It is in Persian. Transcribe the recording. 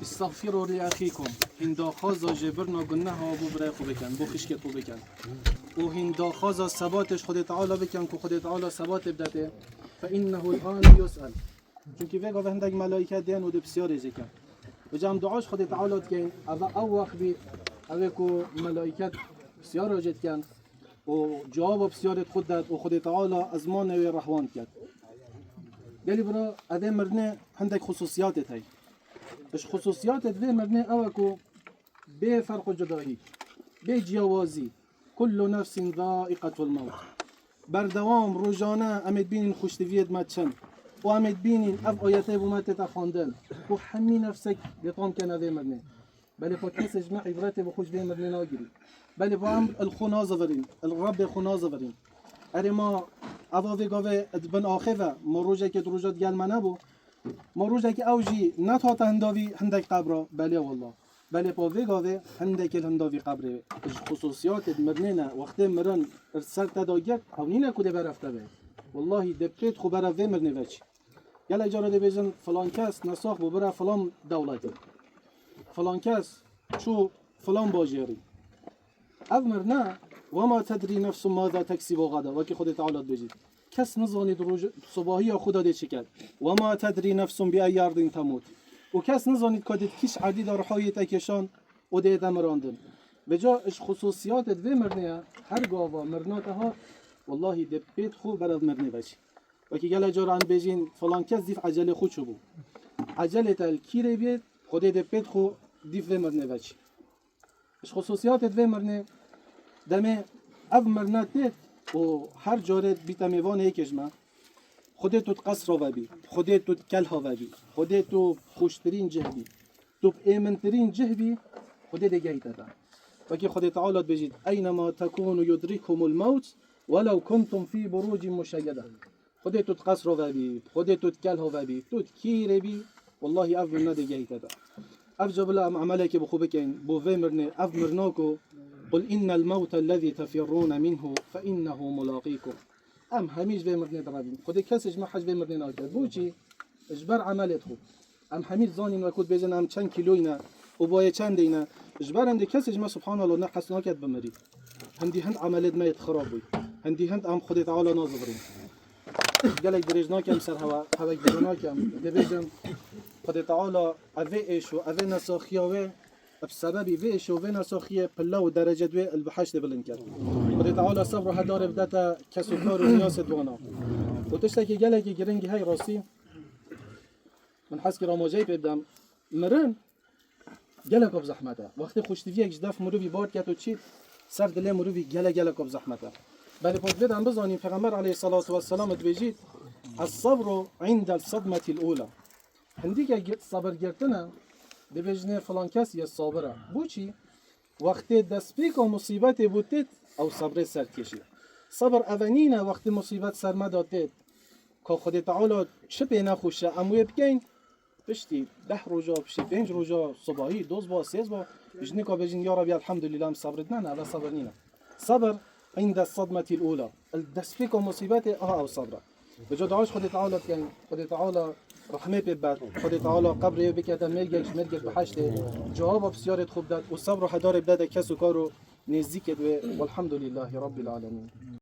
استغفروا لأخيكم هندا خازا جبرنا گناه ها بو برای خوب بکن بو خشکت خوب بکن و هندا خازا ثباتش خود تعالی بکن که خود تعالی ثبات بدته فإنه الآن يسأل چونکه ویگا و هندگ ملائکت دین و بسیار ریزکن و جام دعاش خود تعالی کن او وقت بی اوه که ملائکت بسیار راجت کن و جواب بسیارت خود داد و خود تعالی از ما نوی رحوان کرد گلی برا اوه مرنه هندگ خصوصیاتت هی اش خصوصیاتت وی مرنه اوه که به فرق و جدایی به جیاوازی کل نفس ذائقة الموت بردوام روزانه امید بینین خوشتویت مچن و امید بینین اف آیته بومت تخواندن و همین نفسک یطام کنه وی مرنه بله با کس اجماع عبرت بخوش وی مرنه ناگیری بله با هم الخنازه ورین الرب خنازه ورین اره ما اواوی گاوه بن آخفه ما روزه که دروجات گل منه بو ما روزه که اوجی نتاعت هنداوی هندک قبره بله والله بله با وی گاوه هندک الهنداوی قبره خصوصیات مرنه نه وقت مرن ارسل تداگت او نینه کده برفته بید والله دبکت خو برا وی مرنه وچی گل اجاره ده بیزن فلان کس نساخ بو برا فلان دولتی فلان کس چو فلان باجیری او مرنه وما تدری نفس ماذا تکسب غدا وکی خود تعالی بجید کس نزانید روز صباحی خدا ده چی کرد وما تدری نفس بأی ارض تموت و کس نزانید کدید کیش عدی در حای تکشان و ده دمراندن به جا اش خصوصیات دوی مرنه هر گاوا مرنات ها والله ده بیت خوب برد مرنه بچی وکی گل جاران بجین فلان کس دیف عجله خود شو بو عجله تل کیره بید خود ده بیت خو دیف مرنه بچی اش خصوصیات دوی مرنه دمه اف مرنه دید و هر جارت بیتا میوان یکجمه خودت تو قصر و بی خودت تو کل ها بی خودت تو خوشترین جه بی تو ایمنترین جه بی خودت دیگه ایتدا وکی خود تعالی بجید اینما تکون یدرکهم الموت ولو کنتم فی بروج مشیده خودت تو قصر و بی خودت تو کل ها بی تو کیر بی والله اف مرنه دیگه ایتدا اف جبل عمله که بخو بکن بو ومرنه اف مرناکو قل إن الموت الذي تفرون منه فإنه ملاقيكم ام همیش به مرنه درابین خود کسش ما حج به مرنه ناکرد بوچی اجبر عملت خوب ام همیش زانین و کود بزن ام چند کیلوینه و بای چند اینه اجبر اند کسش ما سبحان الله نه حس ناکرد بمری هندی هند عملت ما خراب بود هندی هند ام خود تعالی نازبرین گلک درج ناکم سر هوا ناکم دبیجم خود تعالی اویش و اوی نساخیاوه بسبب ویش و نساخیه پلا و درجه دوی البحشت بلند کرد خود تعالی صبر هدار بدتا کسو کار و نیاس دوانا و تشتکی گلکی گرنگی های راستی من حس که راماجهی ببدم مرن گلک اب زحمته وقتی خوشتیوی یک جدف مروی بارد کرد و چید سر دلی مروی گلک اب زحمته بله پاک بدم بزانیم پیغمبر علیه الصلاة والسلام بجید الصبر عند الصدمة الاولى هندی که صبر گرتنه دبیجنه فلان کسی یا صابره بوچی وقتی دست پیک و مصیبت بودید او صبر سر کشید صبر اولینه وقتی مصیبت سر مدادید که خود تعالی چه پی نخوشه اموی بگین پشتی 10 روزا پشتی 5 روزا صباحی 2 با 3 با بجنه که بجین یا ربی الحمدلله صبرت نه نه صبر نینه صبر عند الصدمة الاولى دست پیک و مصیبت او صبره بجا دعاش خود تعالی کن خود تعالی رحمه ببر خود تعالی قبر بکردن مرگش بحشته جواب بسیارت خوب داد و صبر و هدار بداد کس و کارو نزدیک دوه والحمد لله رب العالمین